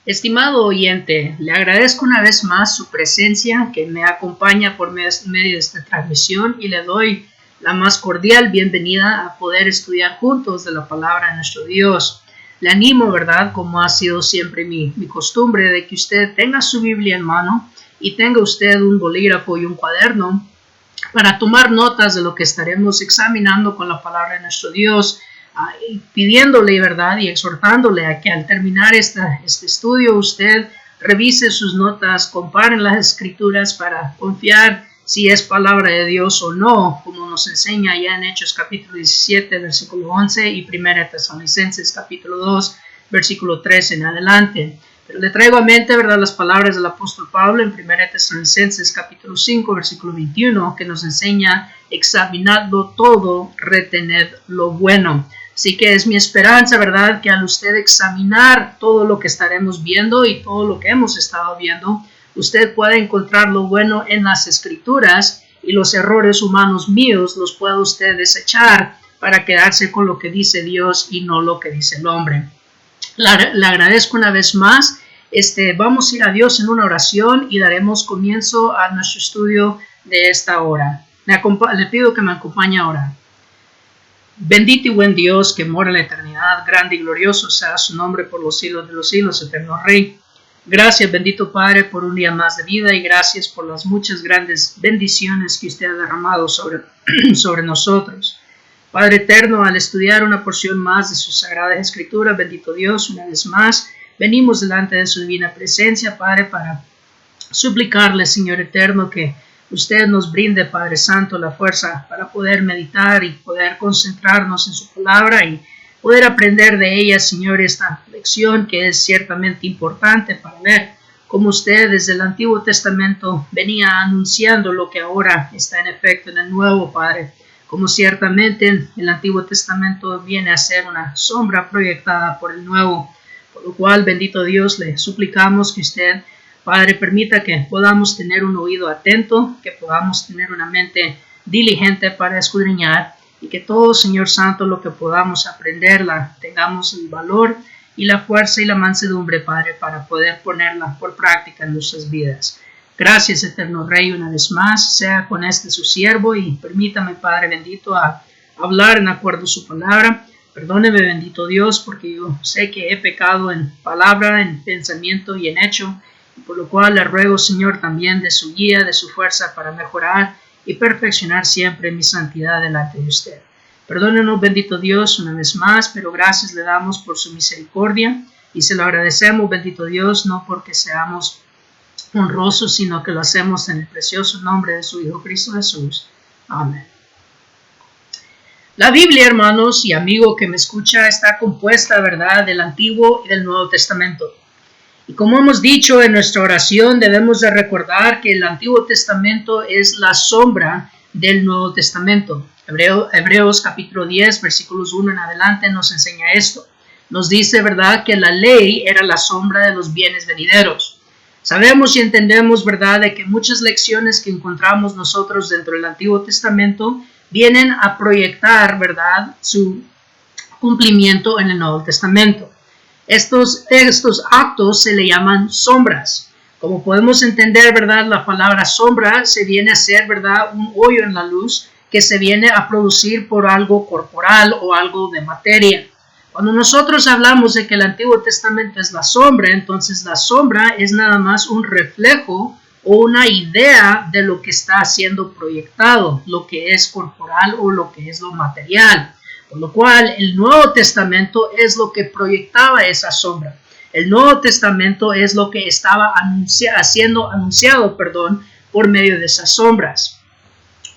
Estimado oyente, le agradezco una vez más su presencia que me acompaña por medio de esta transmisión y le doy la más cordial bienvenida a poder estudiar juntos de la palabra de nuestro Dios. Le animo, ¿verdad? Como ha sido siempre mi costumbre, de que usted tenga su Biblia en mano y tenga usted un bolígrafo y un cuaderno para tomar notas de lo que estaremos examinando con la palabra de nuestro Dios, pidiéndole, ¿verdad? Y exhortándole a que al terminar este estudio usted revise sus notas, compare las escrituras para confiar si es palabra de Dios o no, como nos enseña ya en Hechos capítulo 17, versículo 11 y 1 Tesalonicenses capítulo 2, versículo 3 en adelante. Pero le traigo a mente, ¿verdad?, las palabras del apóstol Pablo en 1 Tesalonicenses capítulo 5, versículo 21, que nos enseña: examinadlo todo, retened lo bueno. Así que es mi esperanza, ¿verdad?, que al usted examinar todo lo que estaremos viendo y todo lo que hemos estado viendo, usted pueda encontrar lo bueno en las escrituras y los errores humanos míos los pueda usted desechar para quedarse con lo que dice Dios y no lo que dice el hombre. Le agradezco una vez más. Vamos a ir a Dios en una oración y daremos comienzo a nuestro estudio de esta hora. Le pido que me acompañe ahora. Bendito y buen Dios que mora en la eternidad, grande y glorioso sea su nombre por los siglos de los siglos, eterno Rey. Gracias, bendito Padre, por un día más de vida y gracias por las muchas grandes bendiciones que usted ha derramado sobre nosotros. Padre eterno, al estudiar una porción más de su sagrada escritura, bendito Dios, una vez más, venimos delante de su divina presencia, Padre, para suplicarle, Señor eterno, que usted nos brinde, Padre Santo, la fuerza para poder meditar y poder concentrarnos en su palabra y poder aprender de ella, Señor, esta lección que es ciertamente importante para ver cómo usted desde el Antiguo Testamento venía anunciando lo que ahora está en efecto en el Nuevo, Padre. Como ciertamente el Antiguo Testamento viene a ser una sombra proyectada por el Nuevo, por lo cual, bendito Dios, le suplicamos que usted, Padre, permita que podamos tener un oído atento, que podamos tener una mente diligente para escudriñar y que todo, Señor Santo, lo que podamos aprender, tengamos el valor y la fuerza y la mansedumbre, Padre, para poder ponerla por práctica en nuestras vidas. Gracias, eterno Rey, una vez más, sea con su siervo y permítame, Padre bendito, a hablar en acuerdo a su palabra. Perdóneme, bendito Dios, porque yo sé que he pecado en palabra, en pensamiento y en hecho, y por lo cual le ruego, Señor, también de su guía, de su fuerza para mejorar y perfeccionar siempre mi santidad delante de usted. Perdónenos, bendito Dios, una vez más, pero gracias le damos por su misericordia y se lo agradecemos, bendito Dios, no porque seamos honrosos, sino que lo hacemos en el precioso nombre de su Hijo Cristo Jesús. Amén. La Biblia, hermanos y amigo que me escucha, está compuesta, ¿verdad?, del Antiguo y del Nuevo Testamento. Y como hemos dicho en nuestra oración, debemos de recordar que el Antiguo Testamento es la sombra del Nuevo Testamento. Hebreos capítulo 10, versículos 1 en adelante nos enseña esto. Nos dice, ¿verdad?, que la ley era la sombra de los bienes venideros. Sabemos y entendemos, ¿verdad?, de que muchas lecciones que encontramos nosotros dentro del Antiguo Testamento vienen a proyectar, ¿verdad?, su cumplimiento en el Nuevo Testamento. Estos actos se le llaman sombras. Como podemos entender, ¿verdad?, la palabra sombra se viene a ser, ¿verdad?, un hoyo en la luz que se viene a producir por algo corporal o algo de materia. Cuando nosotros hablamos de que el Antiguo Testamento es la sombra, entonces la sombra es nada más un reflejo o una idea de lo que está siendo proyectado, lo que es corporal o lo que es lo material. Por lo cual el Nuevo Testamento es lo que proyectaba esa sombra. El Nuevo Testamento es lo que estaba siendo anunciado por medio de esas sombras.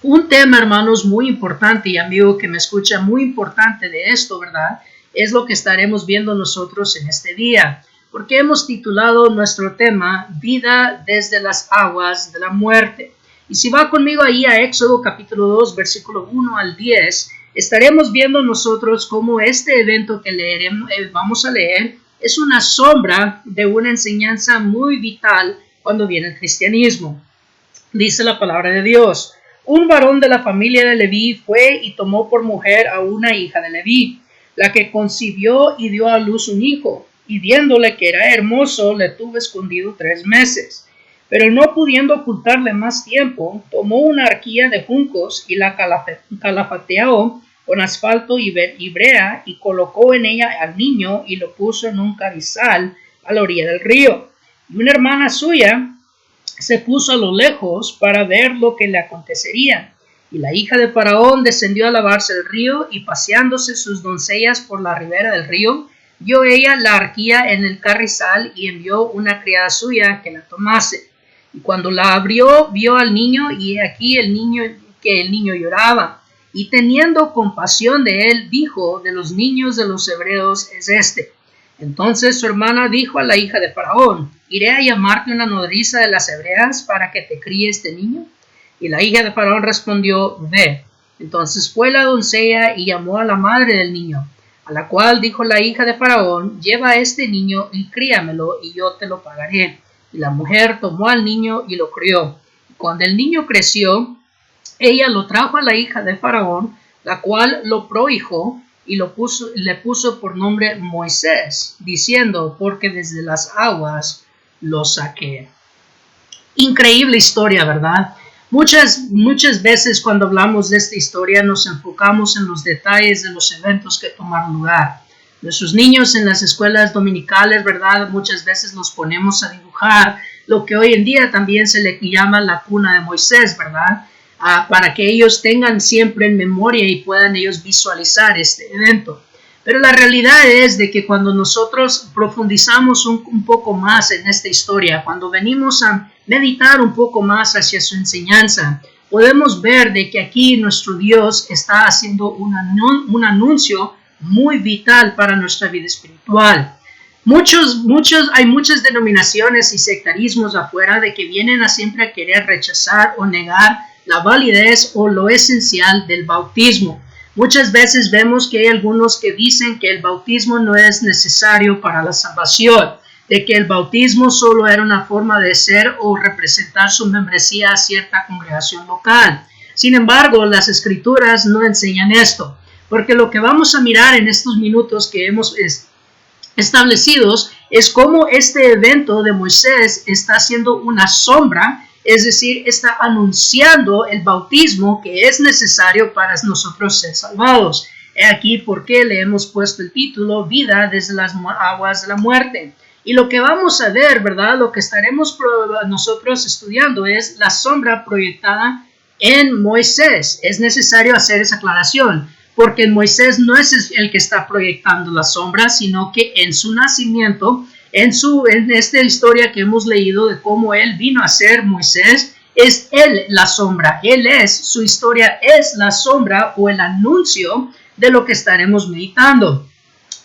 Un tema, hermanos, muy importante y amigo que me escucha, muy importante de esto, ¿verdad?, es lo que estaremos viendo nosotros en este día, porque hemos titulado nuestro tema Vida desde las aguas de la muerte. Y si va conmigo ahí a Éxodo capítulo 2, versículo 1 al 10, estaremos viendo nosotros cómo este evento que vamos a leer es una sombra de una enseñanza muy vital cuando viene el cristianismo. Dice la palabra de Dios: un varón de la familia de Leví fue y tomó por mujer a una hija de Leví, la que concibió y dio a luz un hijo. y viéndole que era hermoso, le tuvo escondido 3 meses. Pero no pudiendo ocultarle más tiempo, tomó una arquilla de juncos y la calafateó con asfalto y brea y colocó en ella al niño y lo puso en un cabizal a la orilla del río. Y una hermana suya se puso a lo lejos para ver lo que le acontecería. Y la hija de Faraón descendió a lavarse el río y paseándose sus doncellas por la ribera del río, vio ella la arquilla en el carrizal y envió una criada suya que la tomase. Y cuando la abrió, vio al niño y aquí el niño lloraba. Y teniendo compasión de él, dijo: de los niños de los hebreos es este. Entonces su hermana dijo a la hija de Faraón: ¿iré a llamarte una nodriza de las hebreas para que te críe este niño? Y la hija de Faraón respondió: ve. Entonces fue la doncella y llamó a la madre del niño, a la cual dijo la hija de Faraón: lleva a este niño y críamelo y yo te lo pagaré. Y la mujer tomó al niño y lo crió. Cuando el niño creció, ella lo trajo a la hija de Faraón, la cual lo prohijó y le puso por nombre Moisés, diciendo: porque desde las aguas lo saqué. Increíble historia, ¿verdad? Muchas veces cuando hablamos de esta historia nos enfocamos en los detalles de los eventos que tomaron lugar. Nuestros niños en las escuelas dominicales, ¿verdad? Muchas veces los ponemos a dibujar lo que hoy en día también se le llama la cuna de Moisés, ¿verdad? Para que ellos tengan siempre en memoria y puedan ellos visualizar este evento. Pero la realidad es de que cuando nosotros profundizamos un poco más en esta historia, cuando venimos a meditar un poco más hacia su enseñanza, podemos ver de que aquí nuestro Dios está haciendo un anuncio muy vital para nuestra vida espiritual. Hay muchas denominaciones y sectarismos afuera de que vienen a siempre a querer rechazar o negar la validez o lo esencial del bautismo. Muchas veces vemos que hay algunos que dicen que el bautismo no es necesario para la salvación, de que el bautismo solo era una forma de ser o representar su membresía a cierta congregación local. Sin embargo, las escrituras no enseñan esto, porque lo que vamos a mirar en estos minutos que hemos establecidos es cómo este evento de Moisés está haciendo una sombra, es decir, está anunciando el bautismo que es necesario para nosotros ser salvados. He aquí por qué le hemos puesto el título Vida desde las aguas de la muerte. Y lo que vamos a ver, ¿verdad? Lo que estaremos nosotros estudiando es la sombra proyectada en Moisés. Es necesario hacer esa aclaración, porque Moisés no es el que está proyectando la sombra, sino que en su nacimiento, en esta historia que hemos leído de cómo él vino a ser Moisés, es él la sombra. Su historia es la sombra o el anuncio de lo que estaremos meditando.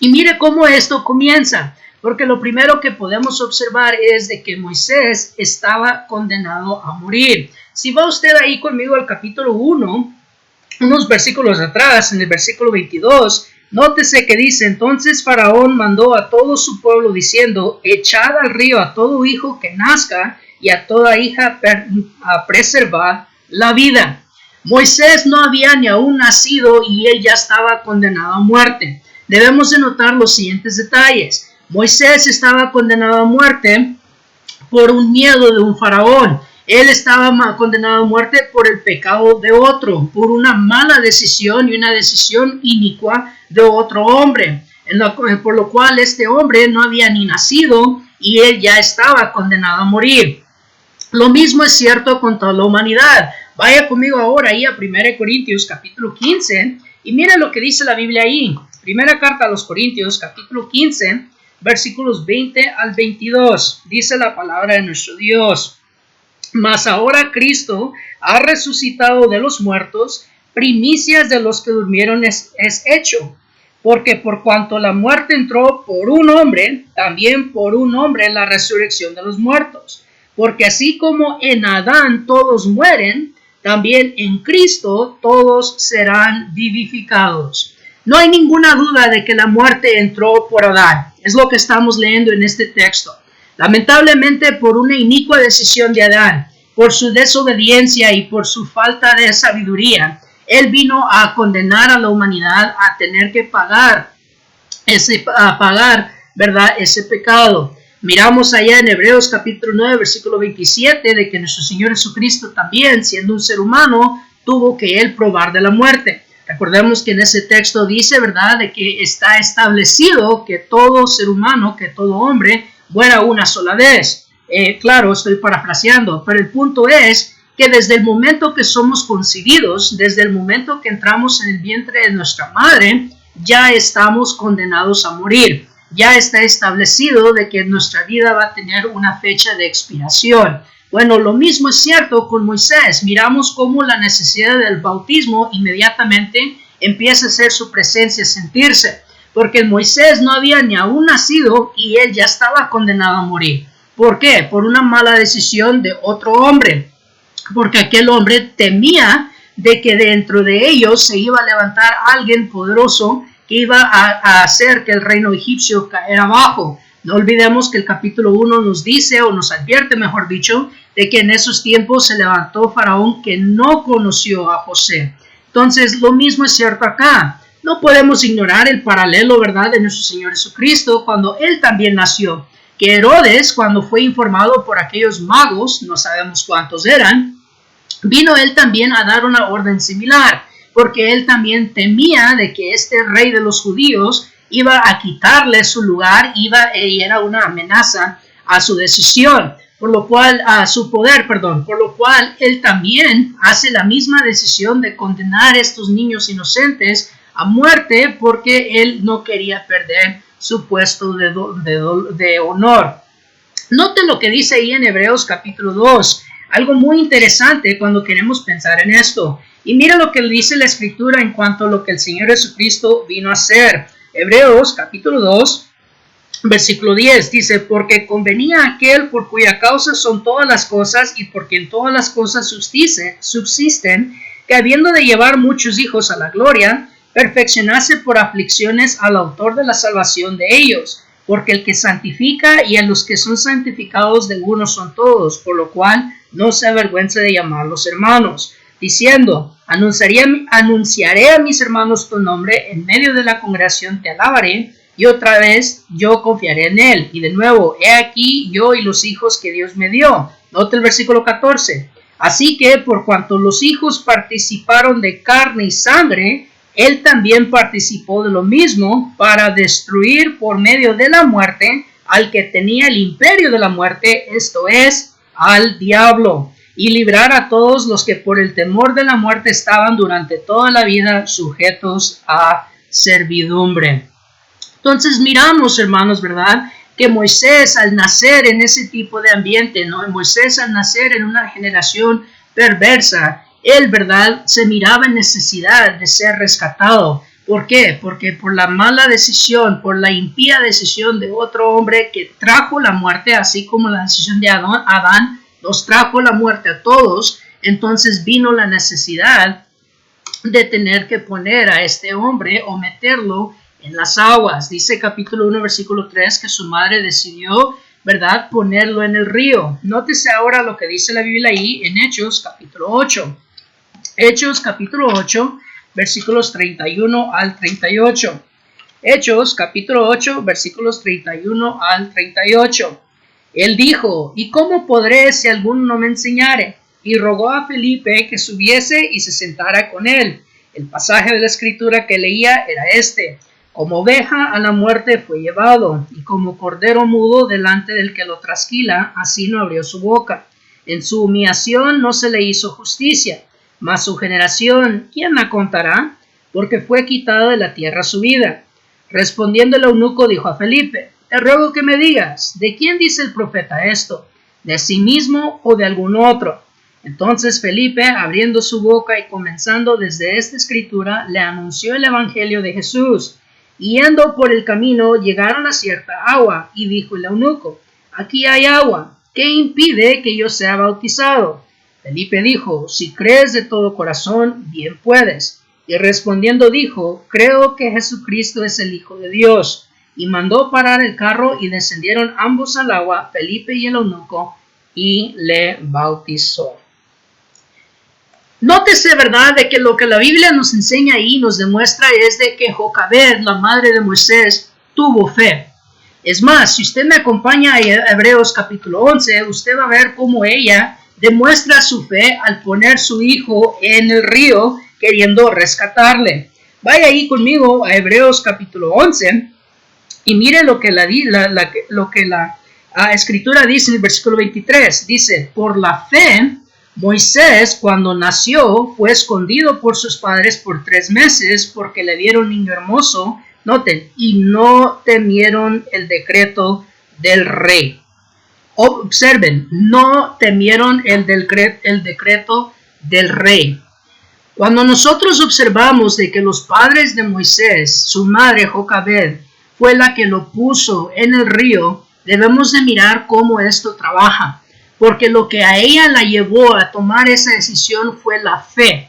Y mire cómo esto comienza, porque lo primero que podemos observar es de que Moisés estaba condenado a morir. Si va usted ahí conmigo al capítulo 1, unos versículos atrás, en el versículo 22, nótese que dice: entonces Faraón mandó a todo su pueblo diciendo: echad al río a todo hijo que nazca y a toda hija preservad la vida. Moisés no había ni aún nacido y él ya estaba condenado a muerte. Debemos de notar los siguientes detalles. Moisés estaba condenado a muerte por un miedo de un faraón. Él estaba condenado a muerte por el pecado de otro, por una mala decisión y una decisión inicua de otro hombre, por lo cual este hombre no había ni nacido y él ya estaba condenado a morir. Lo mismo es cierto con toda la humanidad. Vaya conmigo ahora ahí a 1 Corintios capítulo 15 y mira lo que dice la Biblia ahí. Primera carta a los Corintios capítulo 15, versículos 20 al 22. Dice la palabra de nuestro Dios: mas ahora Cristo ha resucitado de los muertos, primicias de los que durmieron es hecho. Porque por cuanto la muerte entró por un hombre, también por un hombre la resurrección de los muertos. Porque así como en Adán todos mueren, también en Cristo todos serán vivificados. No hay ninguna duda de que la muerte entró por Adán. Es lo que estamos leyendo en este texto. Lamentablemente, por una inicua decisión de Adán, por su desobediencia y por su falta de sabiduría, él vino a condenar a la humanidad a tener que pagar ¿verdad?, ese pecado. Miramos allá en Hebreos capítulo 9, versículo 27, de que nuestro Señor Jesucristo también, siendo un ser humano, tuvo que Él probar de la muerte. Recordemos que en ese texto dice, ¿verdad?, de que está establecido que todo ser humano, que todo hombre, muera una sola vez. Claro, estoy parafraseando, pero el punto es que desde el momento que somos concebidos, desde el momento que entramos en el vientre de nuestra madre, ya estamos condenados a morir. Ya está establecido de que nuestra vida va a tener una fecha de expiración. Bueno, lo mismo es cierto con Moisés. Miramos cómo la necesidad del bautismo inmediatamente empieza a ser su presencia, sentirse. Porque Moisés no había ni aún nacido y él ya estaba condenado a morir. ¿Por qué? Por una mala decisión de otro hombre. Porque aquel hombre temía de que dentro de ellos se iba a levantar alguien poderoso que iba a hacer que el reino egipcio cayera abajo. No olvidemos que el capítulo 1 nos dice, o nos advierte, mejor dicho, de que en esos tiempos se levantó Faraón que no conoció a José. Entonces, lo mismo es cierto acá. No podemos ignorar el paralelo, ¿verdad?, de nuestro Señor Jesucristo cuando Él también nació. Que Herodes, cuando fue informado por aquellos magos, no sabemos cuántos eran, vino él también a dar una orden similar, porque él también temía de que este rey de los judíos iba a quitarle su lugar, y era una amenaza a su decisión, por lo cual él también hace la misma decisión de condenar a estos niños inocentes a muerte, porque él no quería perder su puesto de honor. Noten lo que dice ahí en Hebreos capítulo 2, algo muy interesante cuando queremos pensar en esto. Y mira lo que dice la Escritura en cuanto a lo que el Señor Jesucristo vino a hacer. Hebreos capítulo 2, versículo 10 dice: porque convenía aquel por cuya causa son todas las cosas y por quien todas las cosas subsisten, que habiendo de llevar muchos hijos a la gloria, perfeccionase por aflicciones al autor de la salvación de ellos. Porque el que santifica y a los que son santificados de uno son todos, por lo cual no se avergüenza de llamarlos hermanos, diciendo: anunciaré a mis hermanos tu nombre, en medio de la congregación te alabaré, y otra vez yo confiaré en él. Y de nuevo, he aquí yo y los hijos que Dios me dio. Note el versículo 14. Así que por cuanto los hijos participaron de carne y sangre, él también participó de lo mismo, para destruir por medio de la muerte al que tenía el imperio de la muerte, esto es, al diablo, y librar a todos los que por el temor de la muerte estaban durante toda la vida sujetos a servidumbre. Entonces miramos, hermanos, ¿verdad?, que Moisés, al nacer en ese tipo de ambiente, ¿no?, Moisés al nacer en una generación perversa, él, ¿verdad?, se miraba en necesidad de ser rescatado. ¿Por qué? Porque por la mala decisión, por la impía decisión de otro hombre que trajo la muerte, así como la decisión de Adán nos trajo la muerte a todos, entonces vino la necesidad de tener que poner a este hombre o meterlo en las aguas. Dice capítulo 1, versículo 3, que su madre decidió, ¿verdad?, ponerlo en el río. Nótese ahora lo que dice la Biblia ahí en Hechos capítulo 8. Hechos capítulo 8, versículos 31 al 38. Hechos capítulo 8, versículos 31 al 38. Él dijo: ¿y cómo podré si alguno no me enseñare? Y rogó a Felipe que subiese y se sentara con él. El pasaje de la Escritura que leía era este: como oveja a la muerte fue llevado, y como cordero mudo delante del que lo trasquila, así no abrió su boca. En su humillación no se le hizo justicia. Mas su generación, ¿quién la contará? Porque fue quitada de la tierra su vida. Respondiendo el eunuco dijo a Felipe: te ruego que me digas, ¿de quién dice el profeta esto? ¿De sí mismo o de algún otro? Entonces Felipe, abriendo su boca y comenzando desde esta escritura, le anunció el evangelio de Jesús. Y yendo por el camino, llegaron a cierta agua, y dijo el eunuco: aquí hay agua, ¿qué impide que yo sea bautizado? Felipe dijo: si crees de todo corazón, bien puedes. Y respondiendo dijo: creo que Jesucristo es el Hijo de Dios. Y mandó parar el carro, y descendieron ambos al agua, Felipe y el eunuco, y le bautizó. Nótese, ¿verdad?, de que lo que la Biblia nos enseña ahí, nos demuestra, es de que Jocabed, la madre de Moisés, tuvo fe. Es más, si usted me acompaña a Hebreos capítulo 11, usted va a ver cómo ella demuestra su fe al poner su hijo en el río queriendo rescatarle. Vaya ahí conmigo a Hebreos capítulo 11 y mire lo que la escritura dice en el versículo 23. Dice, por la fe, Moisés cuando nació fue escondido por sus padres por 3 meses porque le vieron niño hermoso. Noten, y no temieron el decreto del rey. Observen, no temieron el decreto del rey. Cuando nosotros observamos de que los padres de Moisés, su madre Jocabed, fue la que lo puso en el río, debemos de mirar cómo esto trabaja. Porque lo que a ella la llevó a tomar esa decisión fue la fe.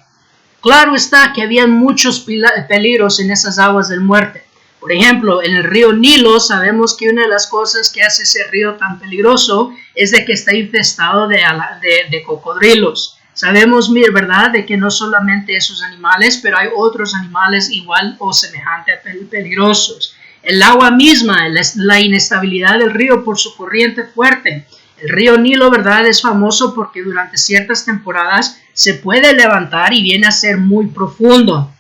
Claro está que había muchos peligros en esas aguas de muerte. Por ejemplo, en el río Nilo sabemos que una de las cosas que hace ese río tan peligroso es de que está infestado de cocodrilos. Sabemos, ¿verdad?, de que no solamente esos animales, pero hay otros animales igual o semejante peligrosos. El agua misma, la inestabilidad del río por su corriente fuerte. El río Nilo, ¿verdad?, es famoso porque durante ciertas temporadas se puede levantar y viene a ser muy profundo.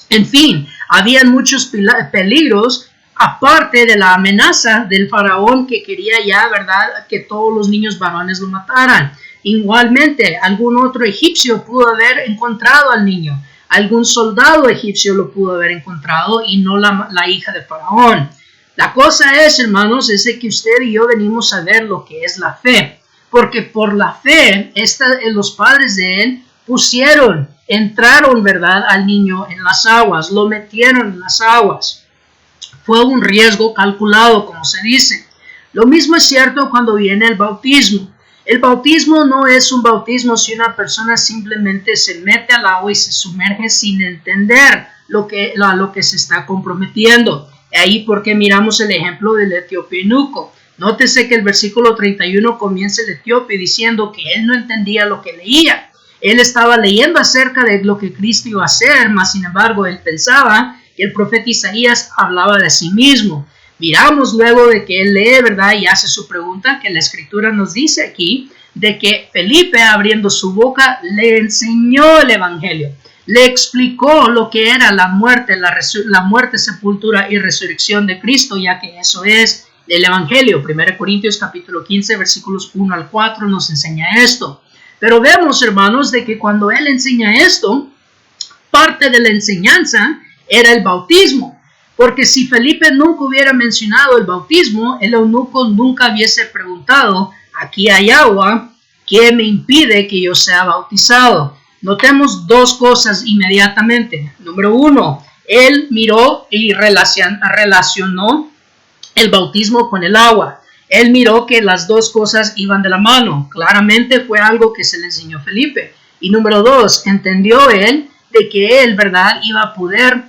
En fin, habían muchos peligros, aparte de la amenaza del faraón que quería ya, ¿verdad?, que todos los niños varones lo mataran. Igualmente, algún otro egipcio pudo haber encontrado al niño. Algún soldado egipcio lo pudo haber encontrado y no la hija de faraón. La cosa es, hermanos, es de que usted y yo venimos a ver lo que es la fe. Porque por la fe, los padres de él entraron, ¿verdad?, al niño en las aguas, lo metieron en las aguas. Fue un riesgo calculado, como se dice. Lo mismo es cierto cuando viene el bautismo. El bautismo no es un bautismo si una persona simplemente se mete al agua y se sumerge sin entender lo que se está comprometiendo. Ahí porque miramos el ejemplo del etíope eunuco. Nótese que el versículo 31 comienza el etíope diciendo que él no entendía lo que leía. Él estaba leyendo acerca de lo que Cristo iba a hacer, mas sin embargo él pensaba que el profeta Isaías hablaba de sí mismo. Miramos luego de que él lee, ¿verdad?, y hace su pregunta, que la escritura nos dice aquí, de que Felipe, abriendo su boca, le enseñó el evangelio. Le explicó lo que era la muerte, sepultura y resurrección de Cristo, ya que eso es el evangelio. 1 Corintios capítulo 15, versículos 1 al 4 nos enseña esto. Pero vemos, hermanos, de que cuando él enseña esto, parte de la enseñanza era el bautismo. Porque si Felipe nunca hubiera mencionado el bautismo, el eunuco nunca hubiese preguntado, aquí hay agua, ¿qué me impide que yo sea bautizado? Notemos 2 cosas inmediatamente. Número 1, él miró y relacionó el bautismo con el agua. Él miró que las 2 cosas iban de la mano. Claramente fue algo que se le enseñó a Felipe. Y número 2, entendió él de que él, ¿verdad?, iba a poder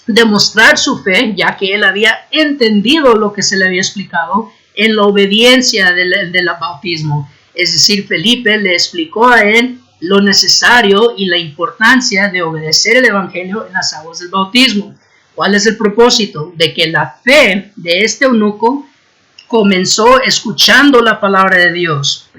demostrar su fe, ya que él había entendido lo que se le había explicado en la obediencia del bautismo. Es decir, Felipe le explicó a él lo necesario y la importancia de obedecer el evangelio en las aguas del bautismo. ¿Cuál es el propósito? De que la fe de este eunuco comenzó escuchando la palabra de Dios.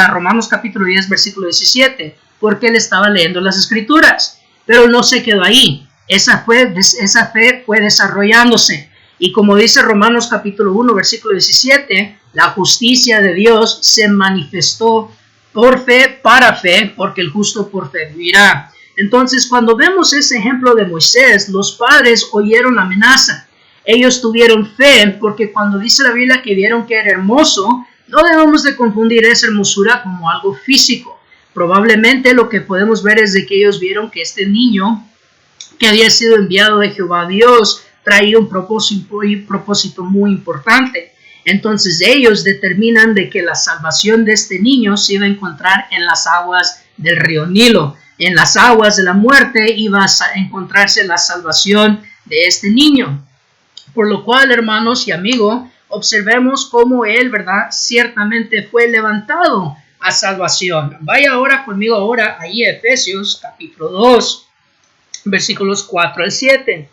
Romanos capítulo 10, versículo 17, porque él estaba leyendo las escrituras, pero no se quedó ahí. Esa fe fue desarrollándose. Y como dice Romanos capítulo 1, versículo 17, la justicia de Dios se manifestó por fe, para fe, porque el justo por fe vivirá. Entonces, cuando vemos ese ejemplo de Moisés, los padres oyeron la amenaza. Ellos tuvieron fe, porque cuando dice la Biblia que vieron que era hermoso, no debemos de confundir esa hermosura como algo físico. Probablemente lo que podemos ver es de que ellos vieron que este niño que había sido enviado de Jehová Dios traía un propósito muy importante. Entonces ellos determinan de que la salvación de este niño se iba a encontrar en las aguas del río Nilo. En las aguas de la muerte iba a encontrarse la salvación de este niño. Por lo cual, hermanos y amigos, observemos cómo él, ¿verdad?, ciertamente fue levantado a salvación. Vaya ahora conmigo ahí a Efesios capítulo 2. Versículos 4 al 7.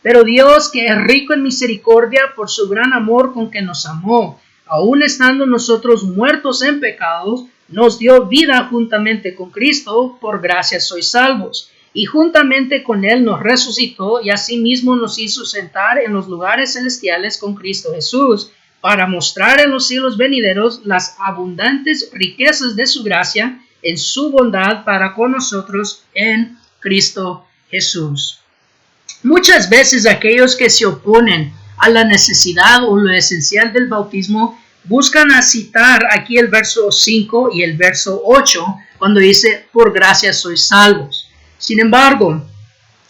Pero Dios, que es rico en misericordia por su gran amor con que nos amó, aun estando nosotros muertos en pecados, nos dio vida juntamente con Cristo, por gracia sois salvos. Y juntamente con Él nos resucitó y asimismo nos hizo sentar en los lugares celestiales con Cristo Jesús, para mostrar en los siglos venideros las abundantes riquezas de su gracia en su bondad para con nosotros en Cristo Jesús. Muchas veces aquellos que se oponen a la necesidad o lo esencial del bautismo buscan a citar aquí el verso 5 y el verso 8 cuando dice por gracia sois salvos. Sin embargo,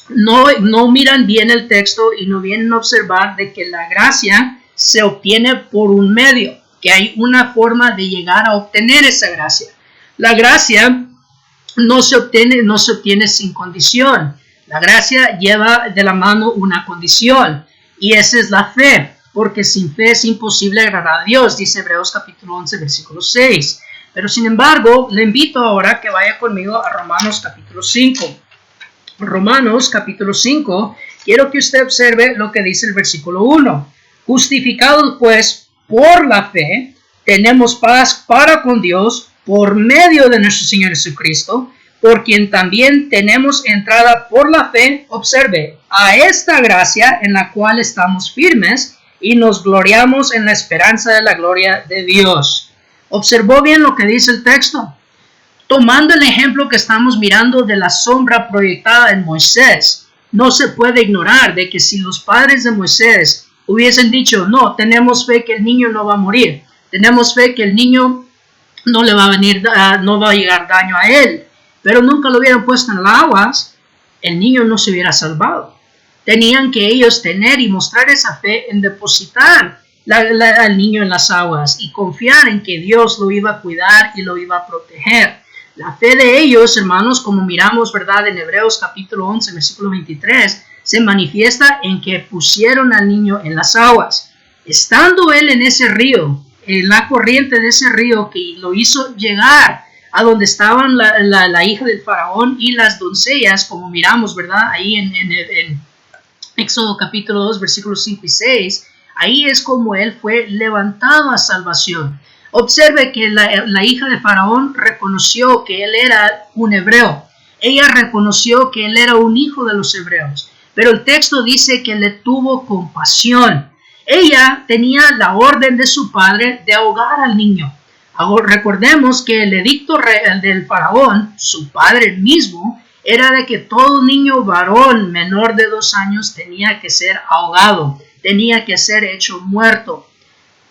no miran bien el texto y no vienen a observar de que la gracia se obtiene por un medio, que hay una forma de llegar a obtener esa gracia. La gracia no se obtiene sin condición. La gracia lleva de la mano una condición y esa es la fe, porque sin fe es imposible agradar a Dios, dice Hebreos capítulo 11, versículo 6. Pero sin embargo, le invito ahora que vaya conmigo a Romanos capítulo 5. Romanos capítulo 5, quiero que usted observe lo que dice el versículo 1. Justificados pues por la fe, tenemos paz para con Dios por medio de nuestro Señor Jesucristo, por quien también tenemos entrada por la fe, observe, a esta gracia en la cual estamos firmes y nos gloriamos en la esperanza de la gloria de Dios. ¿Observó bien lo que dice el texto? Tomando el ejemplo que estamos mirando de la sombra proyectada en Moisés, no se puede ignorar de que si los padres de Moisés hubiesen dicho, no, tenemos fe que el niño no va a morir, tenemos fe que el niño no le va a venir, no va a llegar daño a él, pero nunca lo hubieran puesto en las aguas, el niño no se hubiera salvado. Tenían que ellos tener y mostrar esa fe en depositar al niño en las aguas y confiar en que Dios lo iba a cuidar y lo iba a proteger. La fe de ellos, hermanos, como miramos, ¿verdad? En Hebreos capítulo 11, versículo 23, se manifiesta en que pusieron al niño en las aguas. Estando él en ese río, en la corriente de ese río que lo hizo llegar a donde estaban la hija del faraón y las doncellas, como miramos, ¿verdad? Ahí en Éxodo capítulo 2, versículos 5 y 6, ahí es como él fue levantado a salvación. Observe que la hija de Faraón reconoció que él era un hebreo. Ella reconoció que él era un hijo de los hebreos. Pero el texto dice que le tuvo compasión. Ella tenía la orden de su padre de ahogar al niño. Ahora, recordemos que el edicto del Faraón, su padre mismo, era de que todo niño varón menor de 2 años tenía que ser ahogado, tenía que ser hecho muerto.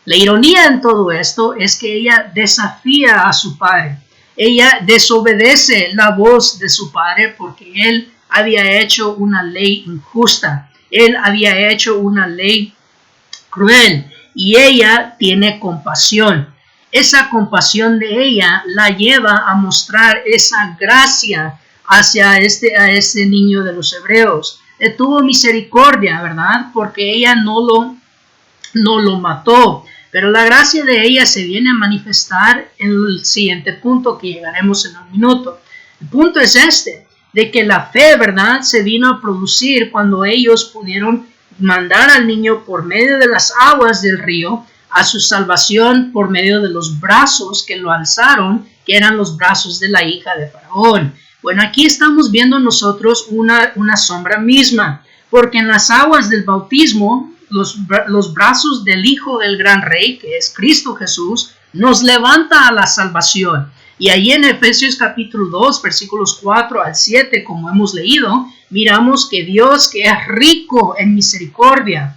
La ironía en todo esto es que ella desafía a su padre. Ella desobedece la voz de su padre porque él había hecho una ley injusta. Él había hecho una ley cruel y ella tiene compasión. Esa compasión de ella la lleva a mostrar esa gracia hacia este niño de los hebreos. Le tuvo misericordia, ¿verdad? Porque ella no lo mató. Pero la gracia de ella se viene a manifestar en el siguiente punto que llegaremos en un minuto. El punto es de que la fe, ¿verdad?, se vino a producir cuando ellos pudieron mandar al niño por medio de las aguas del río a su salvación por medio de los brazos que lo alzaron, que eran los brazos de la hija de Faraón. Bueno, aquí estamos viendo nosotros una sombra misma, porque en las aguas del bautismo, los brazos del Hijo del Gran Rey, que es Cristo Jesús, nos levanta a la salvación. Y ahí en Efesios capítulo 2, versículos 4 al 7, como hemos leído, miramos que Dios, que es rico en misericordia,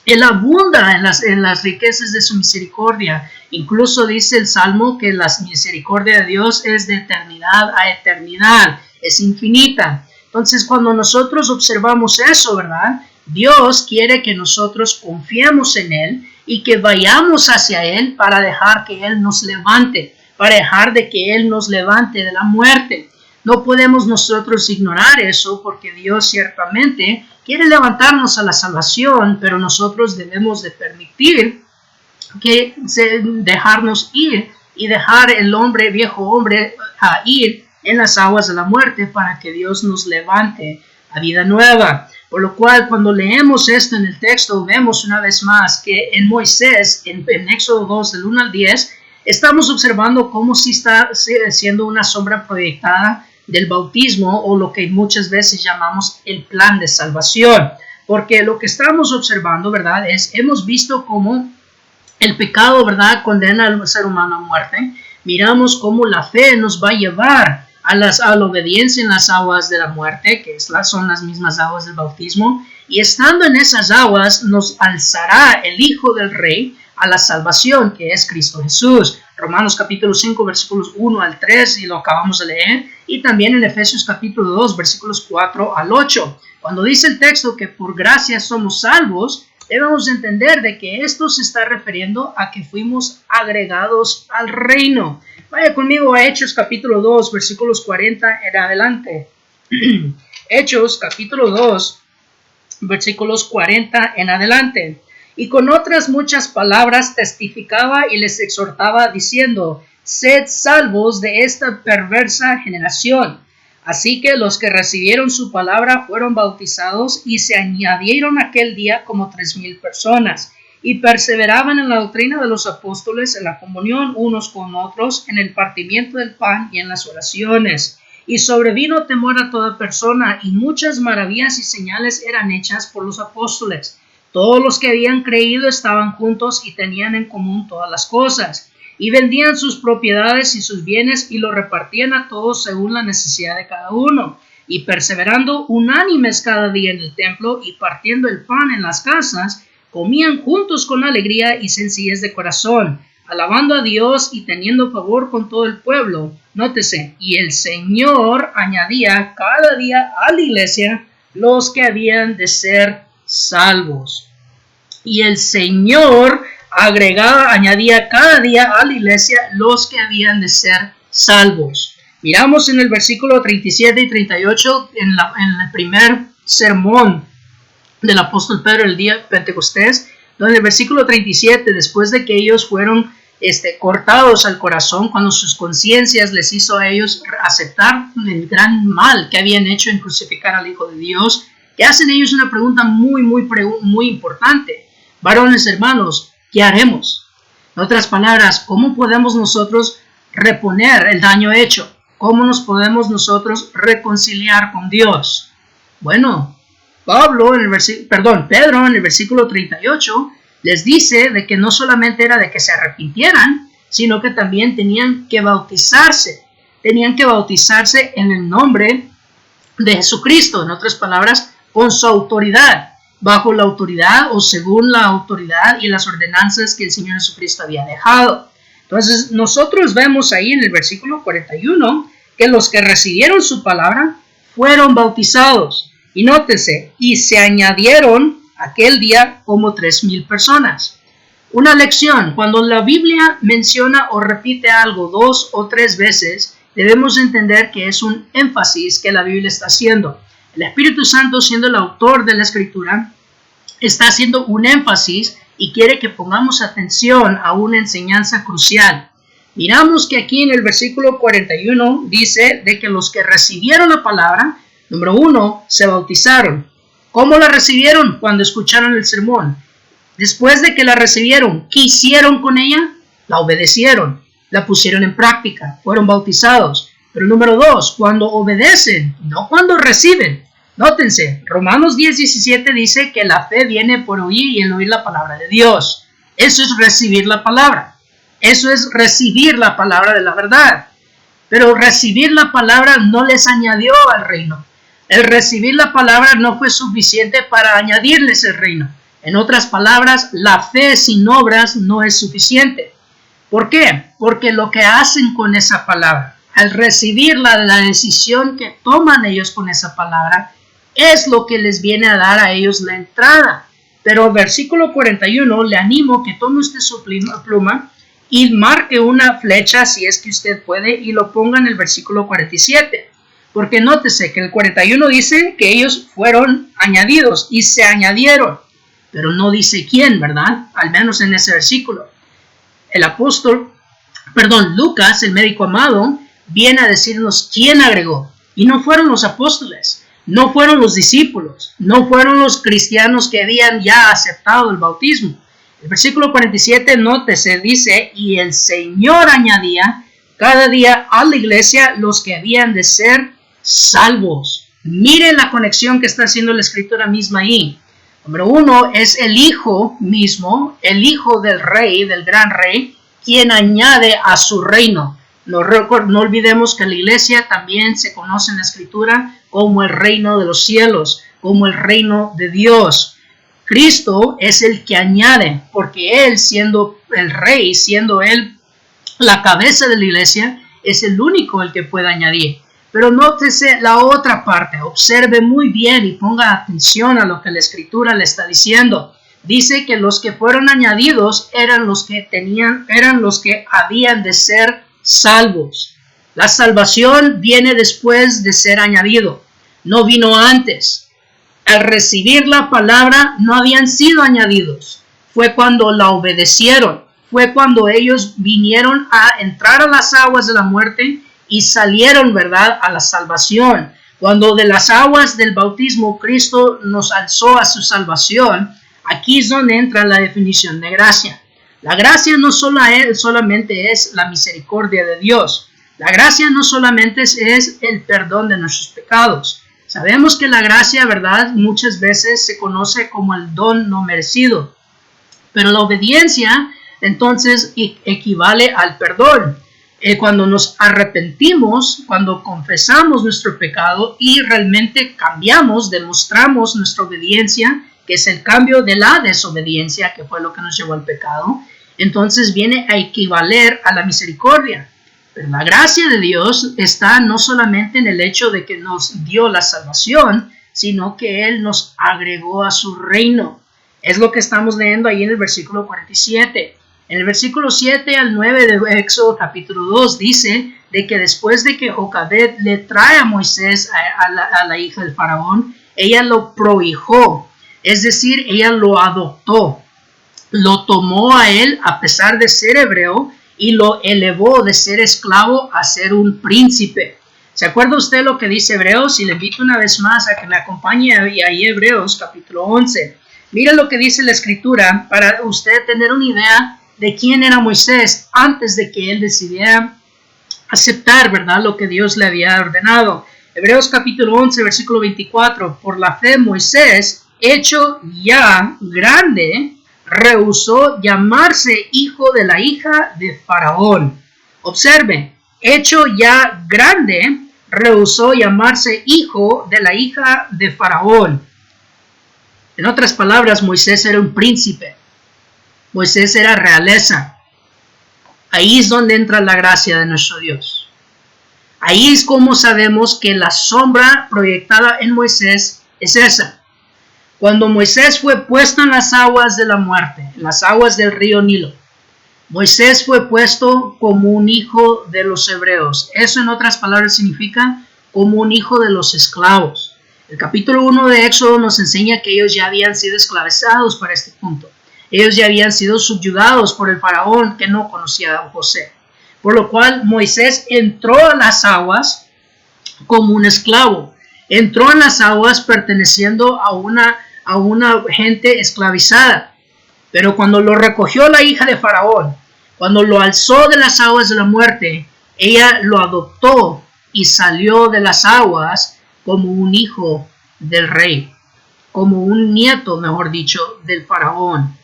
Él abunda en las riquezas de su misericordia. Incluso dice el Salmo que la misericordia de Dios es de eternidad a eternidad, es infinita. Entonces, cuando nosotros observamos eso, ¿verdad?, Dios quiere que nosotros confiemos en Él y que vayamos hacia Él para dejar que Él nos levante, para dejar de que Él nos levante de la muerte. No podemos nosotros ignorar eso porque Dios ciertamente quiere levantarnos a la salvación, pero nosotros debemos de permitir que dejarnos ir y dejar el viejo hombre a ir en las aguas de la muerte para que Dios nos levante a vida nueva. Por lo cual, cuando leemos esto en el texto, vemos una vez más que en Moisés, en Éxodo 2, del 1 al 10, estamos observando cómo sí está siendo una sombra proyectada del bautismo, o lo que muchas veces llamamos el plan de salvación. Porque lo que estamos observando, ¿verdad?, hemos visto cómo el pecado, ¿verdad?, condena al ser humano a muerte. Miramos cómo la fe nos va a llevar a la obediencia en las aguas de la muerte, que son las mismas aguas del bautismo, y estando en esas aguas nos alzará el Hijo del Rey a la salvación, que es Cristo Jesús. Romanos capítulo 5, versículos 1 al 3, y lo acabamos de leer, y también en Efesios capítulo 2, versículos 4 al 8. Cuando dice el texto que por gracia somos salvos, debemos entender de que esto se está refiriendo a que fuimos agregados al reino. Vaya conmigo a Hechos capítulo 2, versículos 40 en adelante. Hechos capítulo 2, versículos 40 en adelante. Y con otras muchas palabras testificaba y les exhortaba diciendo: sed salvos de esta perversa generación. Así que los que recibieron su palabra fueron bautizados, y se añadieron aquel día como 3,000 personas, y perseveraban en la doctrina de los apóstoles, en la comunión unos con otros, en el partimiento del pan y en las oraciones. Y sobrevino temor a toda persona, y muchas maravillas y señales eran hechas por los apóstoles. Todos los que habían creído estaban juntos y tenían en común todas las cosas, y vendían sus propiedades y sus bienes y lo repartían a todos según la necesidad de cada uno, y perseverando unánimes cada día en el templo y partiendo el pan en las casas, comían juntos con alegría y sencillez de corazón, alabando a Dios y teniendo favor con todo el pueblo. Nótese, y el Señor añadía cada día a la iglesia los que habían de ser salvos. Y el Señor añadía cada día a la iglesia los que habían de ser salvos. Miramos en el versículo 37 y 38, en el primer sermón del apóstol Pedro el día de Pentecostés, donde en el versículo 37, después de que ellos fueron cortados al corazón, cuando sus conciencias les hizo a ellos aceptar el gran mal que habían hecho en crucificar al Hijo de Dios, que hacen ellos una pregunta muy importante: varones hermanos, ¿qué haremos? En otras palabras, ¿cómo podemos nosotros reponer el daño hecho? ¿Cómo nos podemos nosotros reconciliar con Dios? Bueno, Pedro en el versículo 38 les dice de que no solamente era de que se arrepintieran, sino que también tenían que bautizarse. Tenían que bautizarse en el nombre de Jesucristo, en otras palabras, con su autoridad, bajo la autoridad o según la autoridad y las ordenanzas que el Señor Jesucristo había dejado. Entonces nosotros vemos ahí en el versículo 41 que los que recibieron su palabra fueron bautizados. Y nótese, y se añadieron aquel día como 3,000 personas. Una lección: cuando la Biblia menciona o repite algo 2 o 3 veces, debemos entender que es un énfasis que la Biblia está haciendo. El Espíritu Santo, siendo el autor de la Escritura, está haciendo un énfasis y quiere que pongamos atención a una enseñanza crucial. Miramos que aquí en el versículo 41 dice de que los que recibieron la palabra, número 1, se bautizaron. ¿Cómo la recibieron? Cuando escucharon el sermón. Después de que la recibieron, ¿qué hicieron con ella? La obedecieron, la pusieron en práctica, fueron bautizados. Pero número 2, cuando obedecen, no cuando reciben. Nótense, Romanos 10:17 dice que la fe viene por oír y el oír la palabra de Dios. Eso es recibir la palabra. Eso es recibir la palabra de la verdad. Pero recibir la palabra no les añadió al reino. El recibir la palabra no fue suficiente para añadirles el reino. En otras palabras, la fe sin obras no es suficiente. ¿Por qué? Porque lo que hacen con esa palabra, al recibirla, la decisión que toman ellos con esa palabra, es lo que les viene a dar a ellos la entrada. Pero el versículo 41, le animo que tome usted su pluma y marque una flecha, si es que usted puede, y lo ponga en el versículo 47. Porque nótese que el 41 dice que ellos fueron añadidos y se añadieron, pero no dice quién, ¿verdad? Al menos en ese versículo. Lucas, el médico amado, viene a decirnos quién agregó. Y no fueron los apóstoles, No fueron los discípulos, no fueron los cristianos que habían ya aceptado el bautismo. El versículo 47, nótese, dice, y el Señor añadía cada día a la iglesia los que habían de ser salvos. Miren la conexión que está haciendo la escritura misma ahí. Número uno, es el Hijo mismo, el Hijo del Rey, del gran Rey, quien añade a su reino. No olvidemos que la iglesia también se conoce en la escritura como el reino de los cielos, como el reino de Dios. Cristo es el que añade, porque Él, siendo el Rey, siendo Él la cabeza de la iglesia, es el único el que puede añadir. Pero nótese la otra parte, observe muy bien y ponga atención a lo que la escritura le está diciendo. Dice que los que fueron añadidos eran los que habían de ser salvos. La salvación viene después de ser añadido, no vino antes. Al recibir la palabra no habían sido añadidos, fue cuando la obedecieron, fue cuando ellos vinieron a entrar a las aguas de la muerte y salieron, ¿verdad?, a la salvación. Cuando de las aguas del bautismo Cristo nos alzó a su salvación, aquí es donde entra la definición de gracia. La gracia no solamente es la misericordia de Dios. La gracia no solamente es el perdón de nuestros pecados. Sabemos que la gracia, ¿verdad?, muchas veces se conoce como el don no merecido. Pero la obediencia, entonces, equivale al perdón. Cuando nos arrepentimos, cuando confesamos nuestro pecado y realmente cambiamos, demostramos nuestra obediencia, que es el cambio de la desobediencia, que fue lo que nos llevó al pecado, entonces viene a equivaler a la misericordia. Pero la gracia de Dios está no solamente en el hecho de que nos dio la salvación, sino que Él nos agregó a su reino. Es lo que estamos leyendo ahí en el versículo 47. En el versículo 7 al 9 de Éxodo capítulo 2 dice de que después de que Jocabed le trae a Moisés a la hija del faraón, ella lo prohijó, es decir, ella lo adoptó, lo tomó a él a pesar de ser hebreo y lo elevó de ser esclavo a ser un príncipe. ¿Se acuerda usted lo que dice Hebreos? Y le invito una vez más a que me acompañe ahí Hebreos capítulo 11. Mira lo que dice la escritura para usted tener una idea de quién era Moisés antes de que él decidiera aceptar, ¿verdad?, lo que Dios le había ordenado. Hebreos capítulo 11, versículo 24. Por la fe Moisés, hecho ya grande, rehusó llamarse hijo de la hija de Faraón. Observe, hecho ya grande, rehusó llamarse hijo de la hija de Faraón. En otras palabras, Moisés era un príncipe. Moisés era realeza. Ahí es donde entra la gracia de nuestro Dios. Ahí es como sabemos que la sombra proyectada en Moisés es esa. Cuando Moisés fue puesto en las aguas de la muerte, en las aguas del río Nilo, Moisés fue puesto como un hijo de los hebreos. Eso, en otras palabras, significa como un hijo de los esclavos. El capítulo 1 de Éxodo nos enseña que ellos ya habían sido esclavizados para este punto. Ellos ya habían sido subyugados por el faraón que no conocía a José. Por lo cual Moisés entró a las aguas como un esclavo. Entró en las aguas perteneciendo a una gente esclavizada. Pero cuando lo recogió la hija de Faraón, cuando lo alzó de las aguas de la muerte, ella lo adoptó y salió de las aguas como un hijo del rey, como un nieto, mejor dicho, del faraón.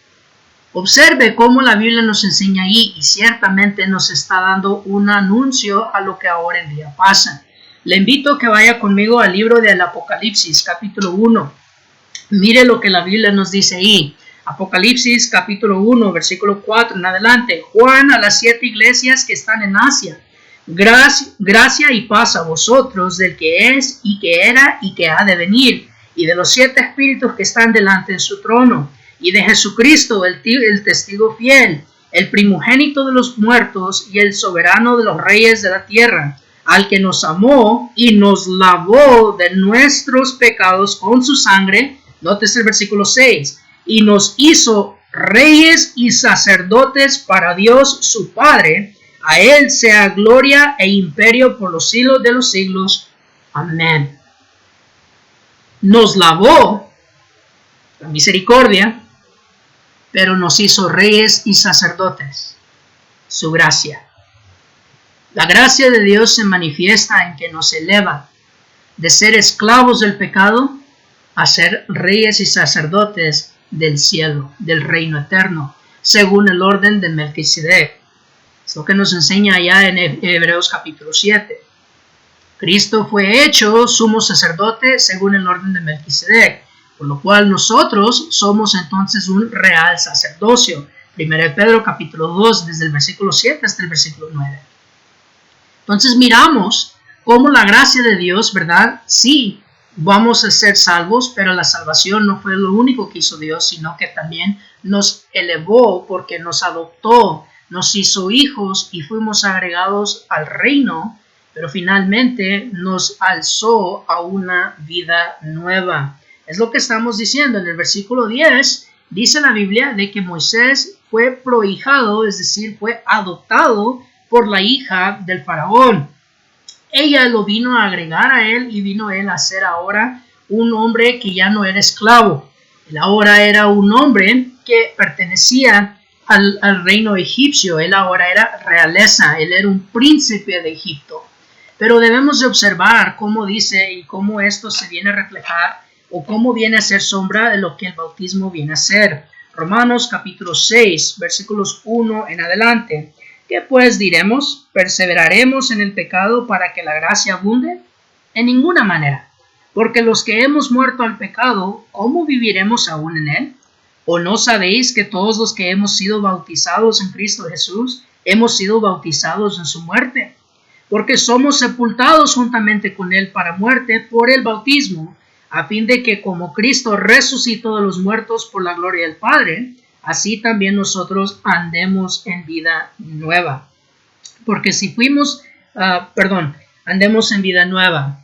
Observe cómo la Biblia nos enseña ahí y ciertamente nos está dando un anuncio a lo que ahora en día pasa. Le invito a que vaya conmigo al libro del Apocalipsis, capítulo 1. Mire lo que la Biblia nos dice ahí. Apocalipsis, capítulo 1, versículo 4 en adelante. Juan a las 7 iglesias que están en Asia. Gracia y paz a vosotros del que es y que era y que ha de venir, y de los 7 espíritus que están delante de su trono, y de Jesucristo, el testigo fiel, el primogénito de los muertos y el soberano de los reyes de la tierra, al que nos amó y nos lavó de nuestros pecados con su sangre. Nótese el versículo 6. Y nos hizo reyes y sacerdotes para Dios su Padre. A Él sea gloria e imperio por los siglos de los siglos. Amén. nos lavó, la misericordia, pero nos hizo reyes y sacerdotes, su gracia. La gracia de Dios se manifiesta en que nos eleva de ser esclavos del pecado a ser reyes y sacerdotes del cielo, del reino eterno, según el orden de Melquisedec. Es lo que nos enseña allá en Hebreos capítulo 7. Cristo fue hecho sumo sacerdote según el orden de Melquisedec, por lo cual nosotros somos entonces un real sacerdocio. 1 Pedro capítulo 2, desde el versículo 7 hasta el versículo 9. Entonces miramos cómo la gracia de Dios, ¿verdad? Sí, vamos a ser salvos, pero la salvación no fue lo único que hizo Dios, sino que también nos elevó porque nos adoptó, nos hizo hijos y fuimos agregados al reino, pero finalmente nos alzó a una vida nueva. Es lo que estamos diciendo en el versículo 10. Dice la Biblia de que Moisés fue prohijado, es decir, fue adoptado por la hija del faraón. Ella lo vino a agregar a él y vino él a ser ahora un hombre que ya no era esclavo. Él ahora era un hombre que pertenecía al reino egipcio. Él ahora era realeza, él era un príncipe de Egipto. Pero debemos de observar cómo dice y cómo esto se viene a reflejar o cómo viene a ser sombra de lo que el bautismo viene a ser. Romanos capítulo 6, versículos 1 en adelante. ¿Qué pues diremos? ¿Perseveraremos en el pecado para que la gracia abunde? En ninguna manera. Porque los que hemos muerto al pecado, ¿cómo viviremos aún en él? ¿O no sabéis que todos los que hemos sido bautizados en Cristo Jesús, hemos sido bautizados en su muerte? Porque somos sepultados juntamente con él para muerte por el bautismo, a fin de que como Cristo resucitó de los muertos por la gloria del Padre, así también nosotros andemos en vida nueva. Porque si fuimos, andemos en vida nueva.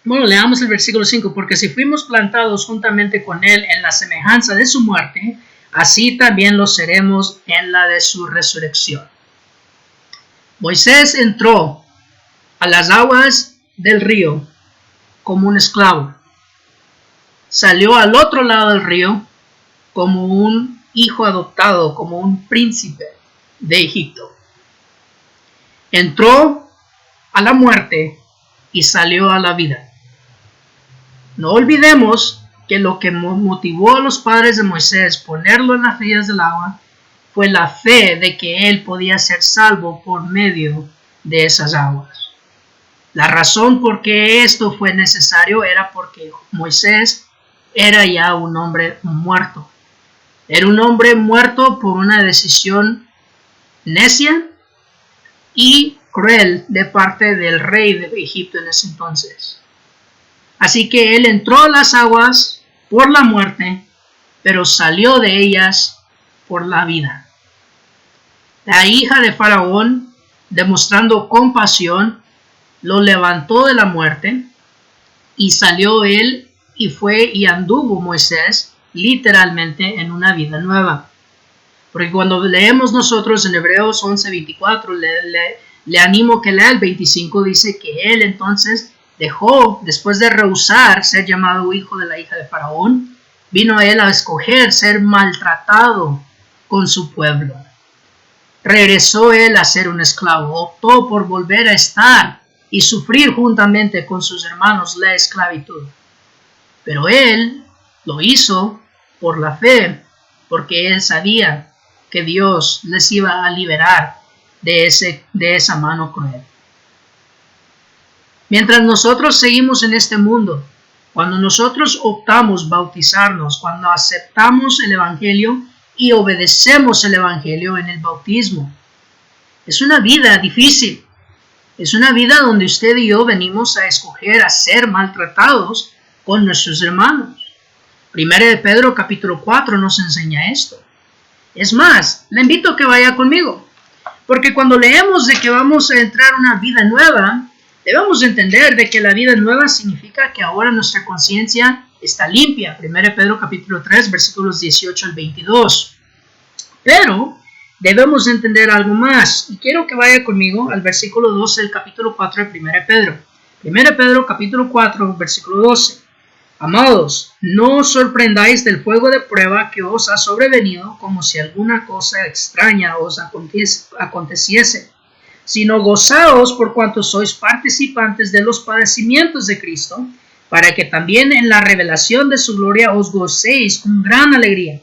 Bueno, leamos el versículo 5. Porque si fuimos plantados juntamente con él en la semejanza de su muerte, así también lo seremos en la de su resurrección. Moisés entró a las aguas del río como un esclavo. Salió al otro lado del río como un hijo adoptado, como un príncipe de Egipto. Entró a la muerte y salió a la vida. No olvidemos que lo que motivó a los padres de Moisés ponerlo en las orillas del agua fue la fe de que él podía ser salvo por medio de esas aguas. La razón por qué esto fue necesario era porque Moisés era ya un hombre muerto. Era un hombre muerto por una decisión necia y cruel de parte del rey de Egipto en ese entonces. Así que él entró a las aguas por la muerte, pero salió de ellas por la vida. La hija de Faraón, demostrando compasión, lo levantó de la muerte y salió él y fue y anduvo Moisés literalmente en una vida nueva. Porque cuando leemos nosotros en Hebreos 11:24, le animo que lea el 25, dice que él entonces dejó, después de rehusar ser llamado hijo de la hija de Faraón, vino a él a escoger ser maltratado con su pueblo. Regresó él a ser un esclavo, optó por volver a estar y sufrir juntamente con sus hermanos la esclavitud. Pero él lo hizo por la fe, porque él sabía que Dios les iba a liberar de esa mano cruel. Mientras nosotros seguimos en este mundo, cuando nosotros optamos bautizarnos, cuando aceptamos el Evangelio y obedecemos el Evangelio en el bautismo, es una vida difícil. Es una vida donde usted y yo venimos a escoger a ser maltratados con nuestros hermanos. 1 Pedro capítulo 4 nos enseña esto. Es más, le invito a que vaya conmigo, porque cuando leemos de que vamos a entrar a una vida nueva, debemos entender de que la vida nueva significa que ahora nuestra conciencia está limpia. 1 Pedro capítulo 3, versículos 18 al 22. Pero debemos entender algo más, y quiero que vaya conmigo al versículo 12 del capítulo 4 de 1 Pedro. 1 Pedro capítulo 4, versículo 12. Amados, no os sorprendáis del fuego de prueba que os ha sobrevenido como si alguna cosa extraña os aconteciese, sino gozaos por cuanto sois participantes de los padecimientos de Cristo, para que también en la revelación de su gloria os gocéis con gran alegría.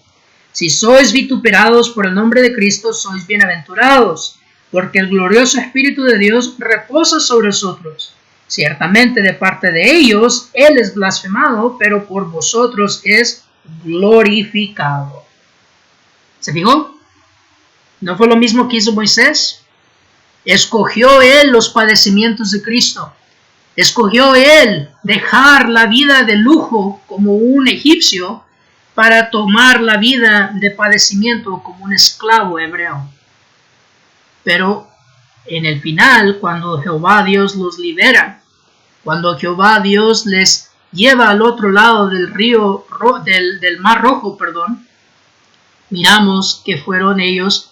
Si sois vituperados por el nombre de Cristo, sois bienaventurados, porque el glorioso Espíritu de Dios reposa sobre vosotros. Ciertamente de parte de ellos Él es blasfemado, pero por vosotros es glorificado. ¿Se fijó? ¿No fue lo mismo que hizo Moisés? Escogió Él los padecimientos de Cristo. Escogió Él dejar la vida de lujo como un egipcio para tomar la vida de padecimiento como un esclavo hebreo. Pero en el final, cuando Jehová Dios los libera, cuando Jehová Dios les lleva al otro lado del río, del mar rojo, miramos que fueron ellos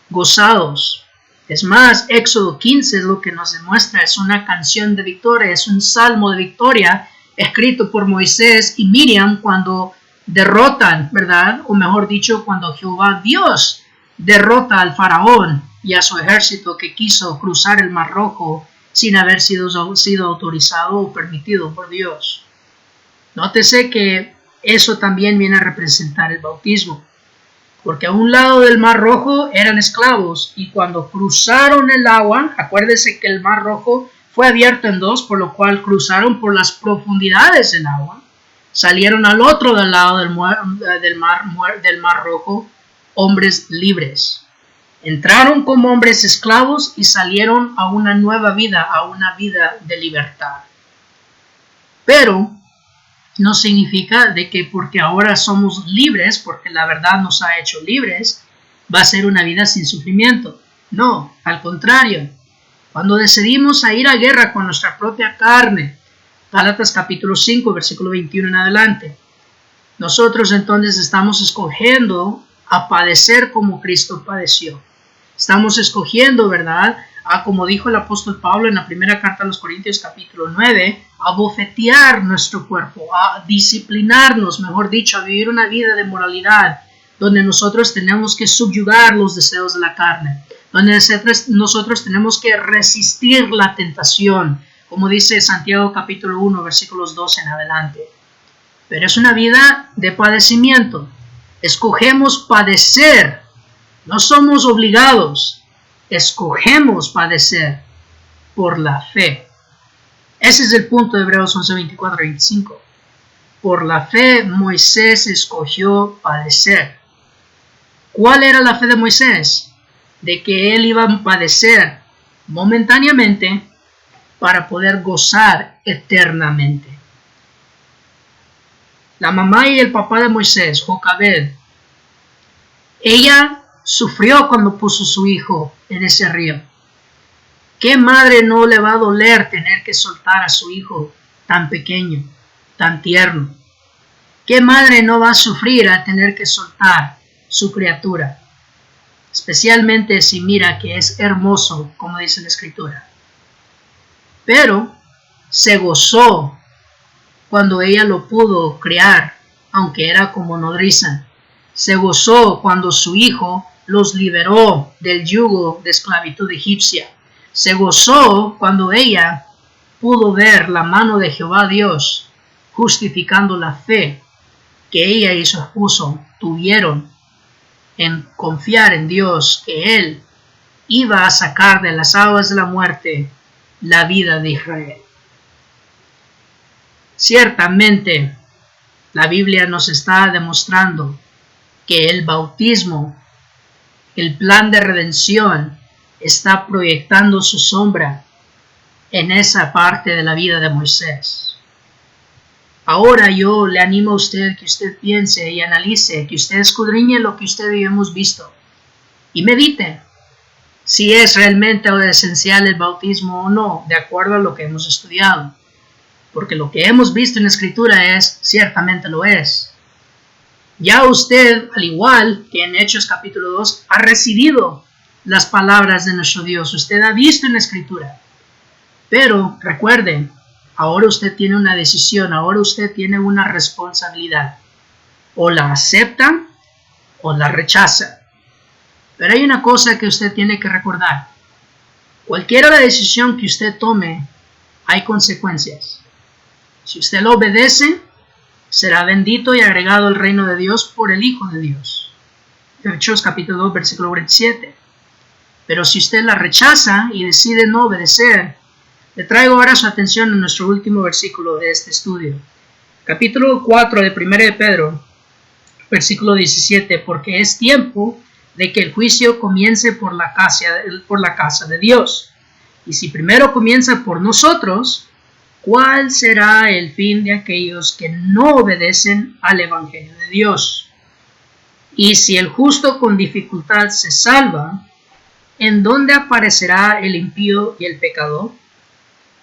gozados. Es más, Éxodo 15 es lo que nos demuestra, es una canción de victoria, es un salmo de victoria escrito por Moisés y Miriam cuando derrotan, ¿verdad? O mejor dicho, cuando Jehová Dios derrota al faraón y a su ejército que quiso cruzar el mar rojo sin haber sido autorizado o permitido por Dios. Nótese que eso también viene a representar el bautismo, porque a un lado del mar rojo eran esclavos y cuando cruzaron el agua, acuérdese que el mar rojo fue abierto en dos, por lo cual cruzaron por las profundidades del agua, salieron al otro lado del mar rojo hombres libres. Entraron como hombres esclavos y salieron a una nueva vida, a una vida de libertad. Pero no significa de que porque ahora somos libres, porque la verdad nos ha hecho libres, va a ser una vida sin sufrimiento. No, al contrario. Cuando decidimos a ir a guerra con nuestra propia carne, Gálatas capítulo 5, versículo 21 en adelante, nosotros entonces estamos escogiendo a padecer como Cristo padeció. Estamos escogiendo, ¿verdad?, como dijo el apóstol Pablo en la primera carta a los Corintios capítulo 9, a bofetear nuestro cuerpo, a disciplinarnos, mejor dicho, a vivir una vida de moralidad, donde nosotros tenemos que subyugar los deseos de la carne, donde nosotros tenemos que resistir la tentación, como dice Santiago capítulo 1, versículos 12 en adelante. Pero es una vida de padecimiento. Escogemos padecer, no somos obligados, escogemos padecer por la fe. Ese es el punto de Hebreos 11, 24 y 25. Por la fe Moisés escogió padecer. ¿Cuál era la fe de Moisés? De que él iba a padecer momentáneamente para poder gozar eternamente. La mamá y el papá de Moisés, Jocabed, ella sufrió cuando puso su hijo en ese río. ¿Qué madre no le va a doler tener que soltar a su hijo tan pequeño, tan tierno? ¿Qué madre no va a sufrir al tener que soltar su criatura? Especialmente si mira que es hermoso, como dice la Escritura. Pero se gozó cuando ella lo pudo criar, aunque era como nodriza. Se gozó cuando su hijo los liberó del yugo de esclavitud egipcia. Se gozó cuando ella pudo ver la mano de Jehová Dios justificando la fe que ella y su esposo tuvieron en confiar en Dios, que Él iba a sacar de las aguas de la muerte la vida de Israel. Ciertamente, la Biblia nos está demostrando que el bautismo, el plan de redención, está proyectando su sombra en esa parte de la vida de Moisés. Ahora yo le animo a usted que usted piense y analice, que usted escudriñe lo que usted y yo hemos visto y medite si es realmente esencial el bautismo o no, de acuerdo a lo que hemos estudiado. Porque lo que hemos visto en la Escritura ciertamente lo es. Ya usted, al igual que en Hechos capítulo 2, ha recibido las palabras de nuestro Dios. Usted ha visto en la Escritura. Pero recuerde, ahora usted tiene una decisión, ahora usted tiene una responsabilidad. O la acepta o la rechaza. Pero hay una cosa que usted tiene que recordar. Cualquiera la decisión que usted tome, hay consecuencias. Si usted lo obedece, será bendito y agregado al reino de Dios por el Hijo de Dios. Hechos capítulo 2, versículo 27. Pero si usted la rechaza y decide no obedecer, le traigo ahora su atención a nuestro último versículo de este estudio. Capítulo 4 de 1 de Pedro, versículo 17. Porque es tiempo de que el juicio comience por la casa de Dios. Y si primero comienza por nosotros, ¿cuál será el fin de aquellos que no obedecen al Evangelio de Dios? Y si el justo con dificultad se salva, ¿en dónde aparecerá el impío y el pecador?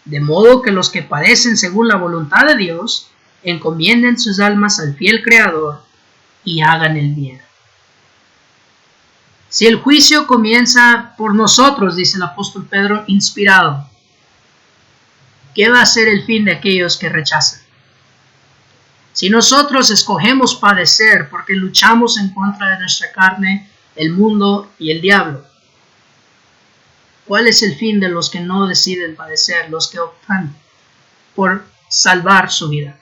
De modo que los que padecen según la voluntad de Dios, encomienden sus almas al fiel Creador y hagan el bien. Si el juicio comienza por nosotros, dice el apóstol Pedro, inspirado, ¿qué va a ser el fin de aquellos que rechazan? Si nosotros escogemos padecer porque luchamos en contra de nuestra carne, el mundo y el diablo, ¿cuál es el fin de los que no deciden padecer, los que optan por salvar su vida?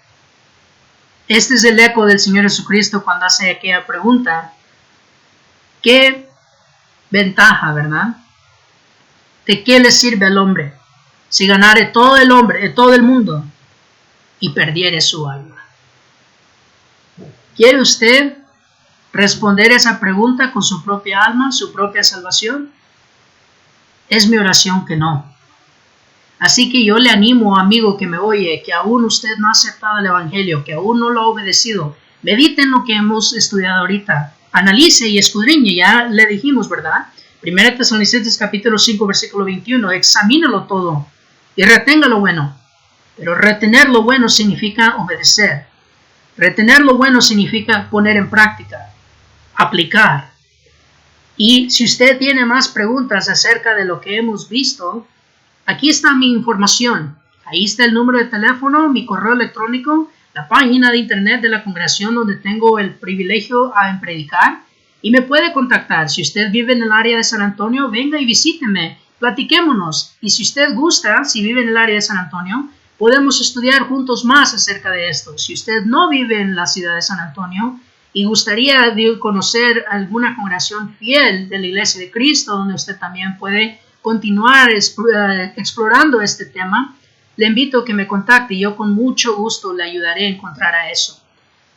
Este es el eco del Señor Jesucristo cuando hace aquella pregunta. ¿Qué ventaja, verdad? ¿De qué le sirve al hombre si ganare todo el mundo y perdiere su alma? ¿Quiere usted responder esa pregunta con su propia alma, su propia salvación? Es mi oración que no. Así que yo le animo, amigo que me oye, que aún usted no ha aceptado el Evangelio, que aún no lo ha obedecido. Medite en lo que hemos estudiado ahorita. Analice y escudriñe, ya le dijimos, ¿verdad? 1 Tesalonicenses capítulo 5, versículo 21. Examínalo todo y retenga lo bueno. Pero retener lo bueno significa obedecer. Retener lo bueno significa poner en práctica, aplicar. Y si usted tiene más preguntas acerca de lo que hemos visto, aquí está mi información. Ahí está el número de teléfono, mi correo electrónico, la página de internet de la congregación donde tengo el privilegio en predicar. Y me puede contactar. Si usted vive en el área de San Antonio, venga y visíteme. Platiquémonos. Y si usted gusta, si vive en el área de San Antonio, podemos estudiar juntos más acerca de esto. Si usted no vive en la ciudad de San Antonio y gustaría conocer alguna congregación fiel de la Iglesia de Cristo, donde usted también puede continuar explorando este tema, le invito a que me contacte y yo con mucho gusto le ayudaré a encontrar a eso.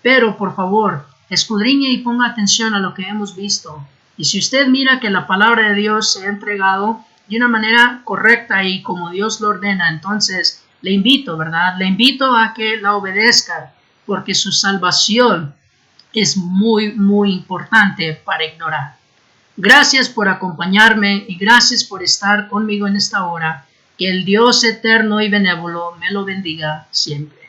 Pero, por favor, escudriñe y ponga atención a lo que hemos visto. Y si usted mira que la palabra de Dios se ha entregado de una manera correcta y como Dios lo ordena, entonces le invito, ¿verdad? Le invito a que la obedezca, porque su salvación es muy, muy importante para ignorar. Gracias por acompañarme y gracias por estar conmigo en esta hora. Que el Dios eterno y benévolo me lo bendiga siempre.